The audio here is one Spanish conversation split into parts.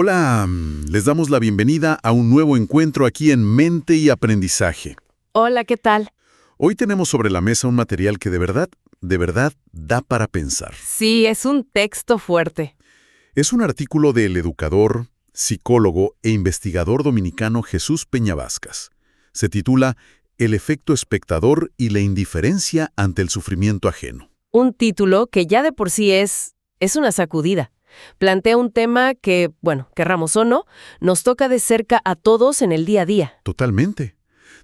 Hola, les damos la bienvenida a un nuevo encuentro aquí en Mente y Aprendizaje. Hola, ¿qué tal? Hoy tenemos sobre la mesa un material que de verdad, da para pensar. Sí, es un texto fuerte. Es un artículo del educador, psicólogo e investigador dominicano Jesús Peñavascas. Se titula El efecto espectador y la indiferencia ante el sufrimiento ajeno. Un título que ya de por sí es una sacudida. Plantea un tema que, bueno, querramos o no, nos toca de cerca a todos en el día a día. Totalmente.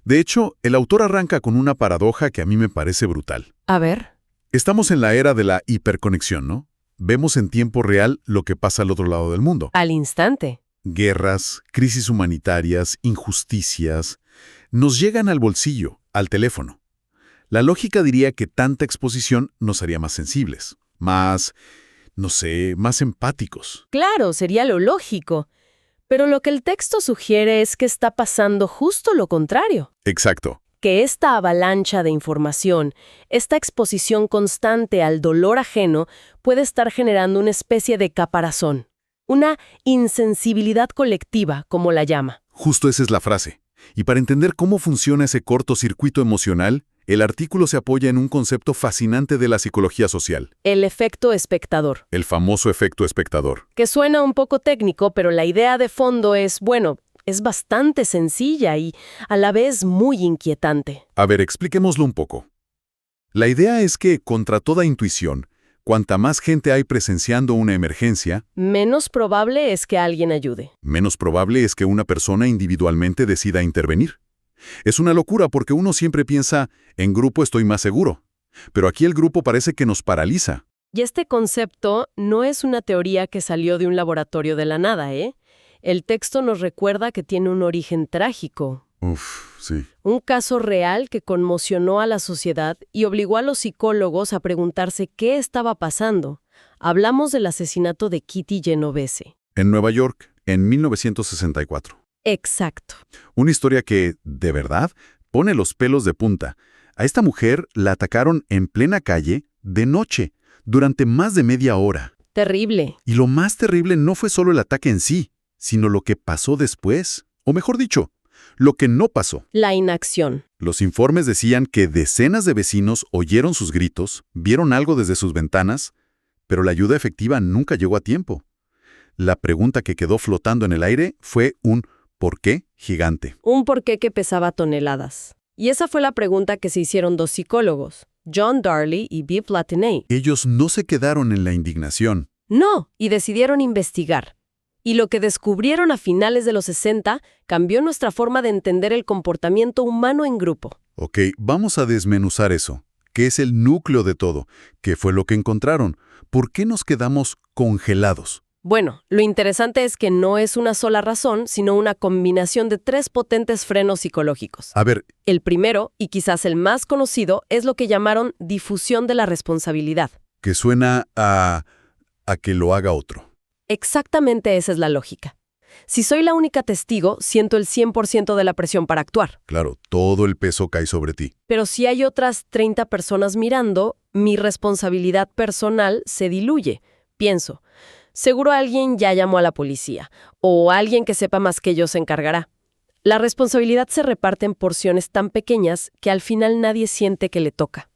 De hecho, el autor arranca con una paradoja que a mí me parece brutal. A ver. Estamos en la era de la hiperconexión, ¿no? Vemos en tiempo real lo que pasa al otro lado del mundo. Al instante. Guerras, crisis humanitarias, injusticias, nos llegan al bolsillo, al teléfono. La lógica diría que tanta exposición nos haría más sensibles, más, no sé, más empáticos. Claro, sería lo lógico. Pero lo que el texto sugiere es que está pasando justo lo contrario. Exacto. Que esta avalancha de información, esta exposición constante al dolor ajeno, puede estar generando una especie de caparazón, una insensibilidad colectiva, como la llama. Justo esa es la frase. Y para entender cómo funciona ese cortocircuito emocional, el artículo se apoya en un concepto fascinante de la psicología social. El efecto espectador. El famoso efecto espectador. Que suena un poco técnico, pero la idea de fondo es, bueno, es bastante sencilla y a la vez muy inquietante. A ver, expliquémoslo un poco. La idea es que, contra toda intuición, cuanta más gente hay presenciando una emergencia, menos probable es que alguien ayude. menos probable es que una persona individualmente decida intervenir. Es una locura porque uno siempre piensa, en grupo estoy más seguro. Pero aquí el grupo parece que nos paraliza. Y este concepto no es una teoría que salió de un laboratorio de la nada, ¿eh? El texto nos recuerda que tiene un origen trágico. Sí. Un caso real que conmocionó a la sociedad y obligó a los psicólogos a preguntarse qué estaba pasando. Hablamos del asesinato de Kitty Genovese. En Nueva York, en 1964. Exacto. Una historia que, de verdad, pone los pelos de punta. A esta mujer la atacaron en plena calle, de noche, durante más de media hora. Terrible. Y lo más terrible no fue solo el ataque en sí, sino lo que pasó después. O mejor dicho, lo que no pasó. La inacción. Los informes decían que decenas de vecinos oyeron sus gritos, vieron algo desde sus ventanas, pero la ayuda efectiva nunca llegó a tiempo. La pregunta que quedó flotando en el aire fue un ¿por qué? Gigante. Un porqué que pesaba toneladas. Y esa fue la pregunta que se hicieron dos psicólogos, John Darley y Viv Latané. Ellos no se quedaron en la indignación. No, y decidieron investigar. Y lo que descubrieron a finales de los 60 cambió nuestra forma de entender el comportamiento humano en grupo. Ok, vamos a desmenuzar eso. ¿Qué es el núcleo de todo? ¿Qué fue lo que encontraron? ¿Por qué nos quedamos congelados? Bueno, lo interesante es que no es una sola razón, sino una combinación de tres potentes frenos psicológicos. A ver, El primero, y quizás el más conocido, es lo que llamaron difusión de la responsabilidad. que suena a que lo haga otro. Exactamente esa es la lógica. Si soy la única testigo, siento el 100% de la presión para actuar. Claro, todo el peso cae sobre ti. Pero si hay otras 30 personas mirando, mi responsabilidad personal se diluye. Pienso, seguro alguien ya llamó a la policía, o alguien que sepa más que yo se encargará. La responsabilidad se reparte en porciones tan pequeñas que al final nadie siente que le toca.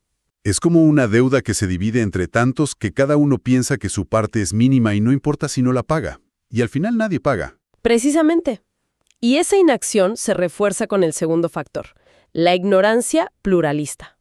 Es como una deuda que se divide entre tantos que cada uno piensa que su parte es mínima y no importa si no la paga. Y al final nadie paga. Precisamente. Y esa inacción se refuerza con el segundo factor, la ignorancia pluralista.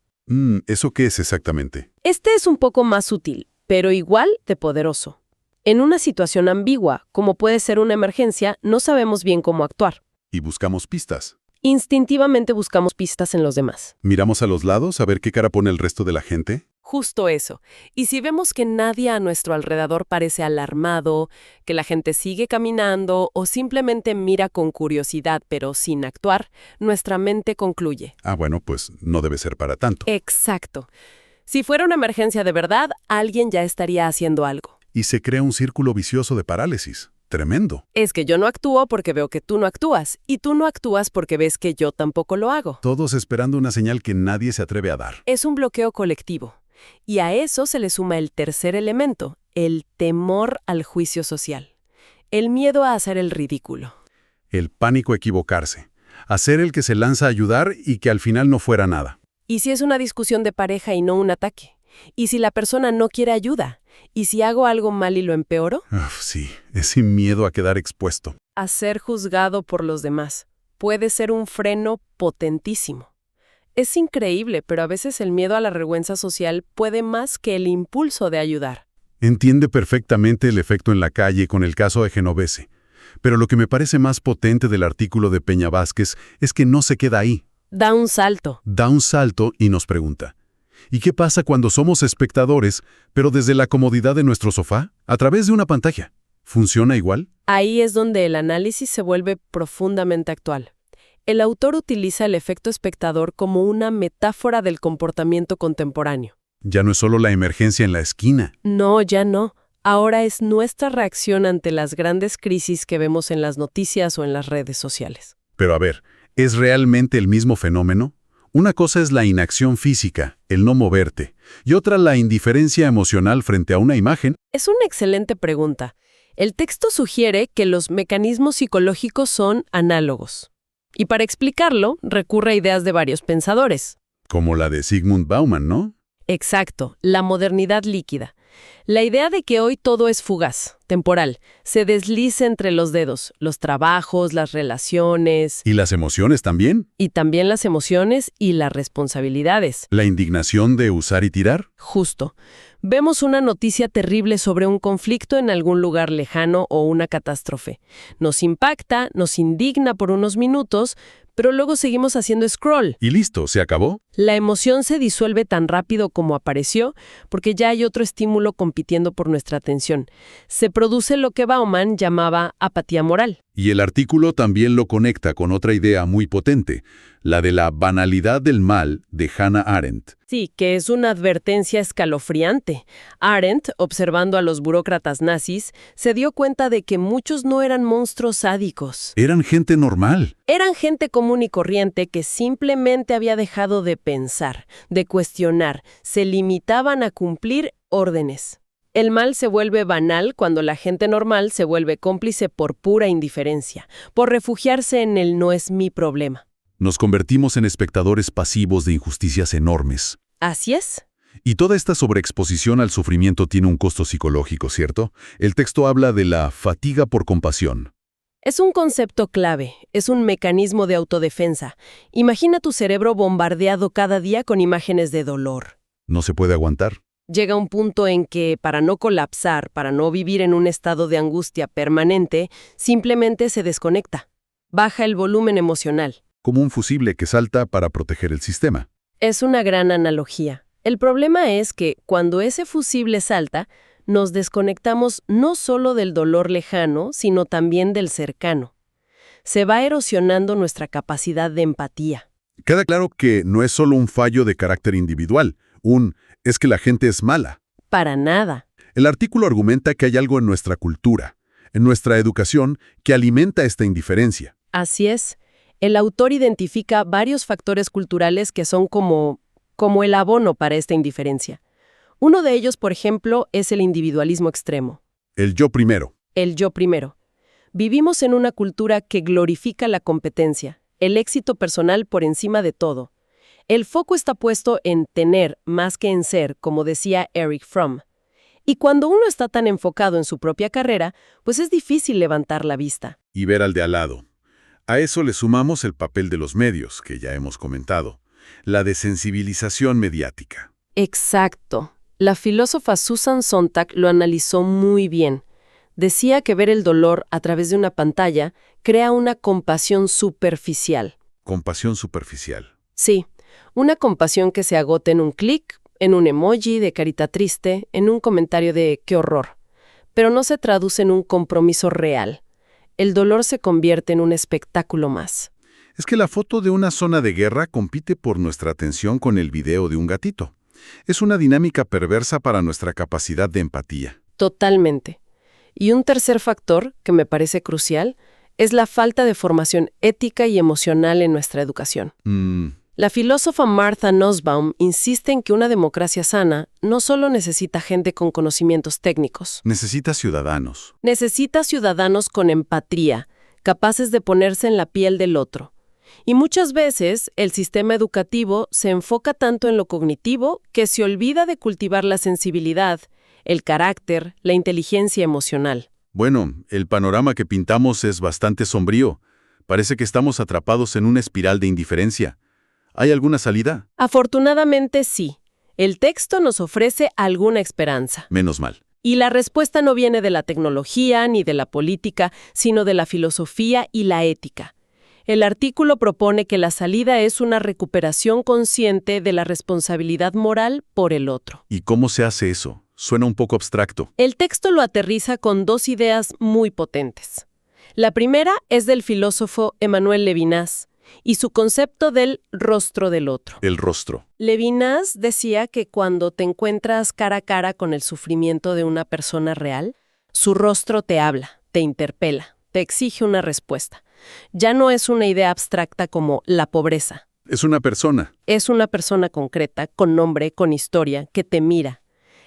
¿Eso qué es exactamente? Este es un poco más sutil, pero igual de poderoso. En una situación ambigua, como puede ser una emergencia, no sabemos bien cómo actuar. Y buscamos pistas. Instintivamente buscamos pistas en los demás. Miramos a los lados a ver qué cara pone el resto de la gente. Justo eso. Y si vemos que nadie a nuestro alrededor parece alarmado, que la gente sigue caminando o simplemente mira con curiosidad pero sin actuar, nuestra mente concluye. Bueno, pues no debe ser para tanto. Exacto. Si fuera una emergencia de verdad, alguien ya estaría haciendo algo. Y se crea un círculo vicioso de parálisis. Tremendo. Es que yo no actúo porque veo que tú no actúas, y tú no actúas porque ves que yo tampoco lo hago. Todos esperando una señal que nadie se atreve a dar. Es un bloqueo colectivo. Y a eso se le suma el tercer elemento, el temor al juicio social. el miedo a hacer el ridículo. El pánico a equivocarse. Hacer el que se lanza a ayudar y que al final no fuera nada. ¿Y si es una discusión de pareja y no un ataque? ¿Y si la persona no quiere ayuda? ¿Y si hago algo mal y lo empeoro? Sí, ese miedo a quedar expuesto. A ser juzgado por los demás puede ser un freno potentísimo. Es increíble, pero a veces el miedo a la vergüenza social puede más que el impulso de ayudar. Entiende perfectamente el efecto en la calle con el caso de Genovese. Pero lo que me parece más potente del artículo de Peña Vázquez es que no se queda ahí. Da un salto. Da un salto y nos pregunta, ¿y qué pasa cuando somos espectadores, pero desde la comodidad de nuestro sofá, a través de una pantalla? ¿Funciona igual? Ahí es donde el análisis se vuelve profundamente actual. El autor utiliza el efecto espectador como una metáfora del comportamiento contemporáneo. Ya no es solo la emergencia en la esquina. No, ya no. Ahora es nuestra reacción ante las grandes crisis que vemos en las noticias o en las redes sociales. Pero a ver, ¿es realmente el mismo fenómeno? Una cosa es la inacción física, el no moverte, y otra la indiferencia emocional frente a una imagen. Es una excelente pregunta. El texto sugiere que los mecanismos psicológicos son análogos. Y para explicarlo, recurre a ideas de varios pensadores. Como la de Zygmunt Bauman, ¿no? Exacto, la modernidad líquida. La idea de que hoy todo es fugaz, temporal, se desliza entre los dedos, los trabajos, las relaciones. ¿Y las emociones también? Y también las emociones y las responsabilidades. ¿La indignación de usar y tirar? Justo. Vemos una noticia terrible sobre un conflicto en algún lugar lejano o una catástrofe. Nos impacta, nos indigna por unos minutos, pero luego seguimos haciendo scroll. Y listo, ¿se acabó? La emoción se disuelve tan rápido como apareció, porque ya hay otro estímulo compitiendo por nuestra atención. Se produce lo que Bauman llamaba apatía moral. Y el artículo también lo conecta con otra idea muy potente, la de la banalidad del mal de Hannah Arendt. Sí, que es una advertencia escalofriante. Arendt, observando a los burócratas nazis, se dio cuenta de que muchos no eran monstruos sádicos. Eran gente normal. Eran gente común y corriente que simplemente había dejado de pensar, de cuestionar, se limitaban a cumplir órdenes. El mal se vuelve banal cuando la gente normal se vuelve cómplice por pura indiferencia, por refugiarse en el no es mi problema. Nos convertimos en espectadores pasivos de injusticias enormes. ¿Así es? Y toda esta sobreexposición al sufrimiento tiene un costo psicológico, ¿cierto? El texto habla de la fatiga por compasión. Es un concepto clave, es un mecanismo de autodefensa. Imagina tu cerebro bombardeado cada día con imágenes de dolor. ¿No se puede aguantar? Llega un punto en que, para no colapsar, para no vivir en un estado de angustia permanente, simplemente se desconecta. Baja el volumen emocional. Como un fusible que salta para proteger el sistema. Es una gran analogía. El problema es que, cuando ese fusible salta, nos desconectamos no solo del dolor lejano, sino también del cercano. Se va erosionando nuestra capacidad de empatía. Queda claro que no es solo un fallo de carácter individual, es que la gente es mala. Para nada. El artículo argumenta que hay algo en nuestra cultura, en nuestra educación, que alimenta esta indiferencia. Así es. El autor identifica varios factores culturales que son como el abono para esta indiferencia. Uno de ellos, por ejemplo, es el individualismo extremo. El yo primero. El yo primero. Vivimos en una cultura que glorifica la competencia, el éxito personal por encima de todo. El foco está puesto en tener más que en ser, como decía Erich Fromm. Y cuando uno está tan enfocado en su propia carrera, pues es difícil levantar la vista. Y ver al de al lado. A eso le sumamos el papel de los medios, que ya hemos comentado. La desensibilización mediática. Exacto. La filósofa Susan Sontag lo analizó muy bien. Decía que ver el dolor a través de una pantalla crea una compasión superficial. Compasión superficial. Sí, una compasión que se agota en un clic, en un emoji de carita triste, en un comentario de ¡qué horror! Pero no se traduce en un compromiso real. El dolor se convierte en un espectáculo más. Es que la foto de una zona de guerra compite por nuestra atención con el video de un gatito. Es una dinámica perversa para nuestra capacidad de empatía. Totalmente. Y un tercer factor, que me parece crucial, es la falta de formación ética y emocional en nuestra educación. La filósofa Martha Nussbaum insiste en que una democracia sana no solo necesita gente con conocimientos técnicos, Necesita ciudadanos. necesita ciudadanos con empatía, capaces de ponerse en la piel del otro. Y muchas veces el sistema educativo se enfoca tanto en lo cognitivo que se olvida de cultivar la sensibilidad, el carácter, la inteligencia emocional. Bueno, el panorama que pintamos es bastante sombrío. Parece que estamos atrapados en una espiral de indiferencia. ¿Hay alguna salida? Afortunadamente sí. El texto nos ofrece alguna esperanza. Menos mal. Y la respuesta no viene de la tecnología ni de la política, sino de la filosofía y la ética. El artículo propone que la salida es una recuperación consciente de la responsabilidad moral por el otro. ¿Y cómo se hace eso? Suena un poco abstracto. El texto lo aterriza con dos ideas muy potentes. La primera es del filósofo Emmanuel Levinas y su concepto del rostro del otro. El rostro. Levinas decía que cuando te encuentras cara a cara con el sufrimiento de una persona real, su rostro te habla, te interpela, te exige una respuesta. Ya no es una idea abstracta como la pobreza. Es una persona. Es una persona concreta, con nombre, con historia, que te mira.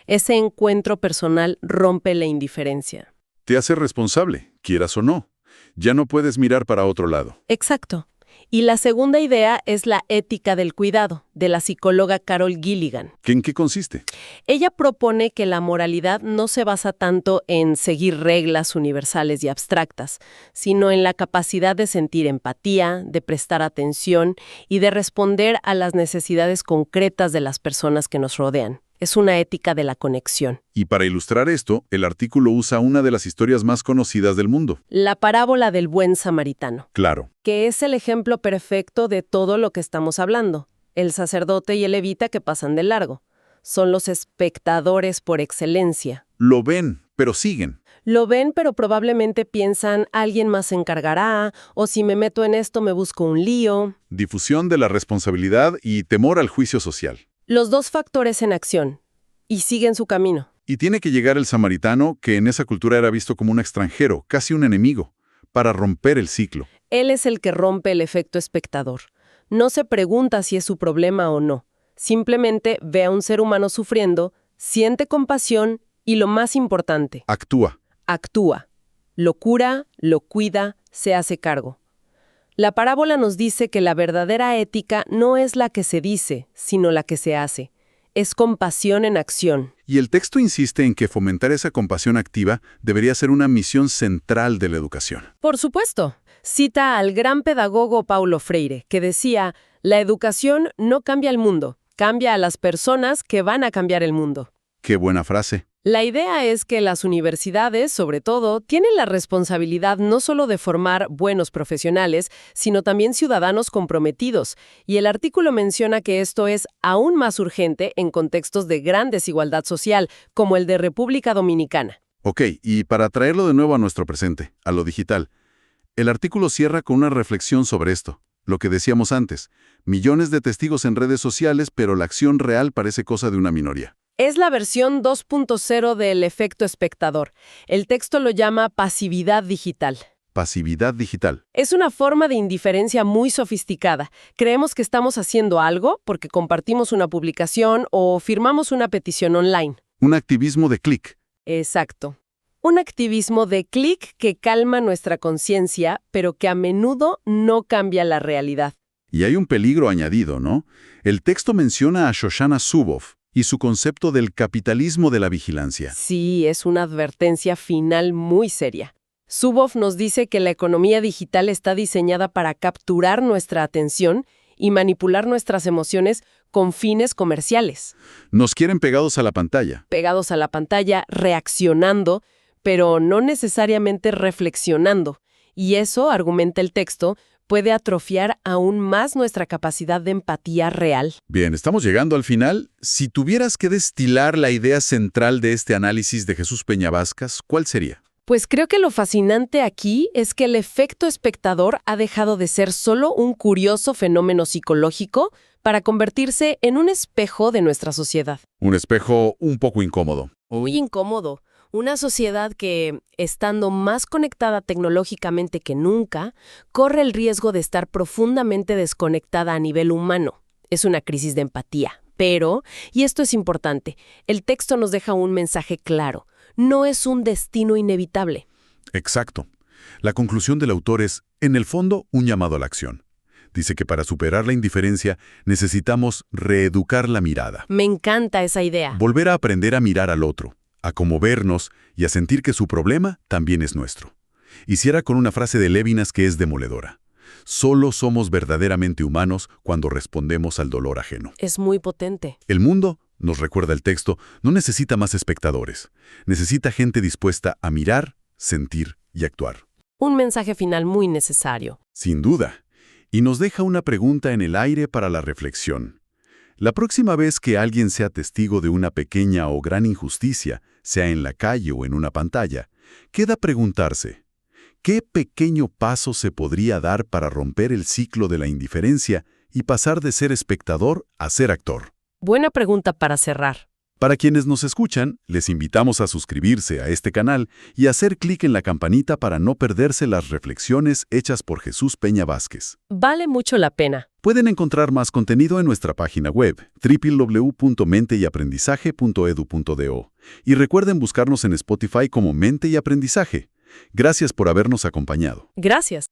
Ese encuentro personal rompe la indiferencia. Te hace responsable, quieras o no. Ya no puedes mirar para otro lado. Exacto. Y la segunda idea es la ética del cuidado, de la psicóloga Carol Gilligan. ¿En qué consiste? Ella propone que la moralidad no se basa tanto en seguir reglas universales y abstractas, sino en la capacidad de sentir empatía, de prestar atención y de responder a las necesidades concretas de las personas que nos rodean. Es una ética de la conexión. Y para ilustrar esto, el artículo usa una de las historias más conocidas del mundo. La parábola del buen samaritano, Claro. que es el ejemplo perfecto de todo lo que estamos hablando. El sacerdote y el levita que pasan de largo. Son los espectadores por excelencia. Lo ven, pero siguen. Lo ven, pero probablemente piensan, alguien más se encargará, o si me meto en esto me busco un lío. Difusión de la responsabilidad y temor al juicio social. Los dos factores en acción. Y siguen su camino. Y tiene que llegar el samaritano, que en esa cultura era visto como un extranjero, casi un enemigo, para romper el ciclo. Él es el que rompe el efecto espectador. No se pregunta si es su problema o no. Simplemente ve a un ser humano sufriendo, siente compasión y, lo más importante, Actúa. actúa. Lo cura, lo cuida, se hace cargo. La parábola nos dice que la verdadera ética no es la que se dice, sino la que se hace. Es compasión en acción. Y el texto insiste en que fomentar esa compasión activa debería ser una misión central de la educación. Por supuesto. Cita al gran pedagogo Paulo Freire, que decía, la educación no cambia el mundo, cambia a las personas que van a cambiar el mundo. Qué buena frase. La idea es que las universidades, sobre todo, tienen la responsabilidad no solo de formar buenos profesionales, sino también ciudadanos comprometidos. Y el artículo menciona que esto es aún más urgente en contextos de gran desigualdad social, como el de República Dominicana. Ok, y para traerlo de nuevo a nuestro presente, a lo digital, el artículo cierra con una reflexión sobre esto. Lo que decíamos antes, millones de testigos en redes sociales, pero la acción real parece cosa de una minoría. Es la versión 2.0 del efecto espectador. El texto lo llama pasividad digital. Pasividad digital. Es una forma de indiferencia muy sofisticada. Creemos que estamos haciendo algo porque compartimos una publicación o firmamos una petición online. Un activismo de clic. Exacto. Un activismo de clic que calma nuestra conciencia, pero que a menudo no cambia la realidad. Y hay un peligro añadido, ¿no? El texto menciona a Shoshana Zuboff y su concepto del capitalismo de la vigilancia. Sí, es una advertencia final muy seria. Zuboff nos dice que la economía digital está diseñada para capturar nuestra atención y manipular nuestras emociones con fines comerciales. Nos quieren pegados a la pantalla. Pegados a la pantalla, reaccionando, pero no necesariamente reflexionando. Y eso, argumenta el texto, puede atrofiar aún más nuestra capacidad de empatía real. Bien, estamos llegando al final. Si tuvieras que destilar la idea central de este análisis de Jesús Peñavascas, ¿cuál sería? Pues creo que lo fascinante aquí es que el efecto espectador ha dejado de ser solo un curioso fenómeno psicológico para convertirse en un espejo de nuestra sociedad. Un espejo un poco incómodo. Muy incómodo. Una sociedad que, estando más conectada tecnológicamente que nunca, corre el riesgo de estar profundamente desconectada a nivel humano. Es una crisis de empatía. Pero, y esto es importante, el texto nos deja un mensaje claro. No es un destino inevitable. Exacto. La conclusión del autor es, en el fondo, un llamado a la acción. Dice que para superar la indiferencia necesitamos reeducar la mirada. Me encanta esa idea. Volver a aprender a mirar al otro, a conmovernos y a sentir que su problema también es nuestro. Y cierra con una frase de Lévinas que es demoledora. Solo somos verdaderamente humanos cuando respondemos al dolor ajeno. Es muy potente. El mundo, nos recuerda el texto, no necesita más espectadores. Necesita gente dispuesta a mirar, sentir y actuar. Un mensaje final muy necesario. Sin duda. Y nos deja una pregunta en el aire para la reflexión. La próxima vez que alguien sea testigo de una pequeña o gran injusticia, sea en la calle o en una pantalla, queda preguntarse, ¿qué pequeño paso se podría dar para romper el ciclo de la indiferencia y pasar de ser espectador a ser actor? Buena pregunta para cerrar. Para quienes nos escuchan, les invitamos a suscribirse a este canal y hacer clic en la campanita para no perderse las reflexiones hechas por Jesús Peña Vázquez. Vale mucho la pena. Pueden encontrar más contenido en nuestra página web, www.menteyaprendizaje.edu.do. Y recuerden buscarnos en Spotify como Mente y Aprendizaje. Gracias por habernos acompañado. Gracias.